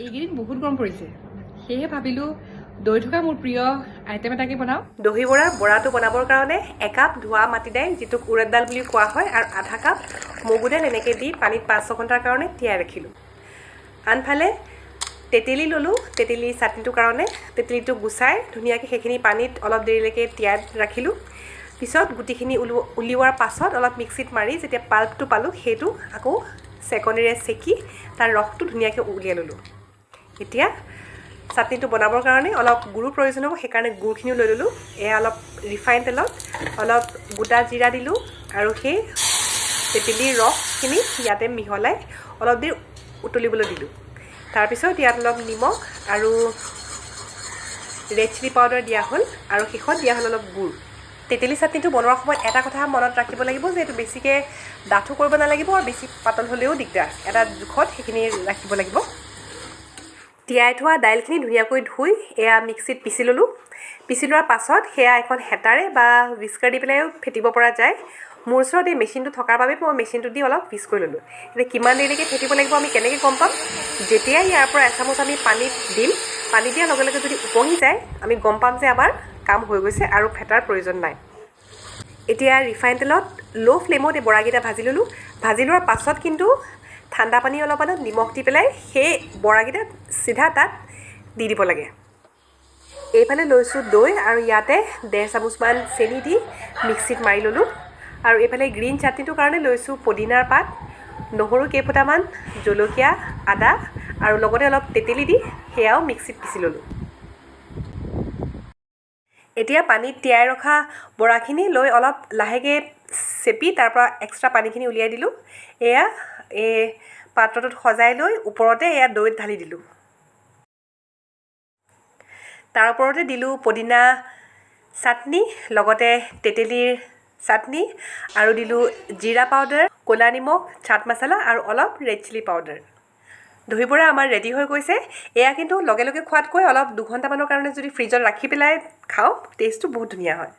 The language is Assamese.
এইকেইদিন বহুত গৰম পৰিছে, সেয়েহে ভাবিলোঁ দৈ থকা মোৰ প্ৰিয় আইটেম এটাকে বনাওঁ। দহি বৰাৰ বৰাটো বনাবৰ কাৰণে একাপ ধোৱা মাটি দাইল, যিটোক উৰদ দাল বুলি কোৱা হয়, আৰু আধা কাপ মগু দাইল এনেকৈ দি পানীত 5-6 ঘণ্টাৰ কাৰণে তিয়াই ৰাখিলোঁ। আনফালে তেতেলী ল'লোঁ, তেতেলী চাটনিটোৰ কাৰণে। তেতেলীটো গুচাই ধুনীয়াকৈ সেইখিনি পানীত অলপ দেৰিলৈকে তিয়াই ৰাখিলোঁ। পিছত গুটিখিনি উলিওৱাৰ পাছত অলপ মিক্সিত মাৰি যেতিয়া পাল্পটো পালোঁ, সেইটো আকৌ চেকনিৰে চেকি তাৰ ৰসটো ধুনীয়াকৈ উলিয়াই ল'লোঁ। এতিয়া চাটনিটো বনাবৰ কাৰণে অলপ গুড়ৰ প্ৰয়োজন হ'ব, সেইকাৰণে গুড়খিনিও লৈ ল'লোঁ। এয়া অলপ ৰিফাইন তেলত অলপ গোটা জিৰা দিলোঁ আৰু সেই তেতেলীৰ ৰসখিনি ইয়াতে মিহলাই অলপ দেৰি উতলিবলৈ দিলোঁ। তাৰপিছত ইয়াত অলপ নিমখ আৰু ৰেড চিলি পাউডাৰ দিয়া হ'ল, আৰু শেষত দিয়া হ'ল অলপ গুড়। তেতেলী চাটনিটো বনোৱাৰ সময়ত এটা কথা মনত ৰাখিব লাগিব যে এইটো বেছিকৈ ডাঠো কৰিব নালাগিব আৰু বেছি পাতল হ'লেও দিগদাৰ। এটা জোখত সেইখিনি ৰাখিব লাগিব। তিয়াই থোৱা দাইলখিনি ধুনীয়াকৈ ধুই এয়া মিক্সিত পিচি ল'লোঁ। পিচি লোৱাৰ পাছত সেয়া এখন হেতাৰে বা হুইস্কাৰ দি পেলাইও ফেটিব পৰা যায়। মোৰ ওচৰত এই মেচিনটো থকাৰ বাবে মই মেচিনটো দি অলপ পিচ কৰি ল'লোঁ। এতিয়া কিমান দেৰিলৈকে ফেটিব লাগিব আমি কেনেকৈ গম পাম? যেতিয়াই ইয়াৰ পৰা এচামুচ আমি পানীত দিম, পানী দিয়াৰ লগে লগে যদি উপঙি যায়, আমি গম পাম যে আমাৰ কাম হৈ গৈছে আৰু ফেটাৰ প্ৰয়োজন নাই। এতিয়া ৰিফাইন তেলত ল' ফ্লেমত এই বৰাকেইটা ভাজি ল'লোঁ। ভাজি লোৱাৰ পাছত কিন্তু ঠাণ্ডা পানী অলপমানত নিমখ দি পেলাই সেই বৰাকেইটা চিধা তাত দি দিব লাগে। এইফালে লৈছোঁ দৈ, আৰু ইয়াতে 1.5 চামুচমান চেনি দি মিক্সিত মাৰি ল'লোঁ। আৰু এইফালে গ্ৰীণ চাটনিটোৰ কাৰণে লৈছোঁ পদিনাৰ পাত, নহৰু কেইফুটামান, জলকীয়া, আদা আৰু লগতে অলপ তেতেলী দি সেয়াও মিক্সিত পিচি ল'লোঁ। এতিয়া পানীত তিয়াই ৰখা বৰাখিনি লৈ অলপ লাহেকৈ চেপি তাৰ পৰা এক্সট্ৰা পানীখিনি উলিয়াই দিলোঁ। এয়া এই পাত্ৰটোত সজাই লৈ ওপৰতে এয়া দৈত ঢালি দিলোঁ। তাৰ ওপৰতে দিলোঁ পদিনা চাটনি, লগতে তেতেলীৰ চাটনি, আৰু দিলোঁ জিৰা পাউডাৰ, ক'লা নিমখ, চাট মছলা আৰু অলপ ৰেড চিলি পাউডাৰ। দহি বৰা আমাৰ ৰেডি হৈ গৈছে। এয়া কিন্তু লগে লগে খোৱাতকৈ অলপ 2 ঘণ্টামানৰ কাৰণে যদি ফ্ৰিজত ৰাখি পেলাই খাওঁ, টেষ্টটো বহুত ধুনীয়া হয়।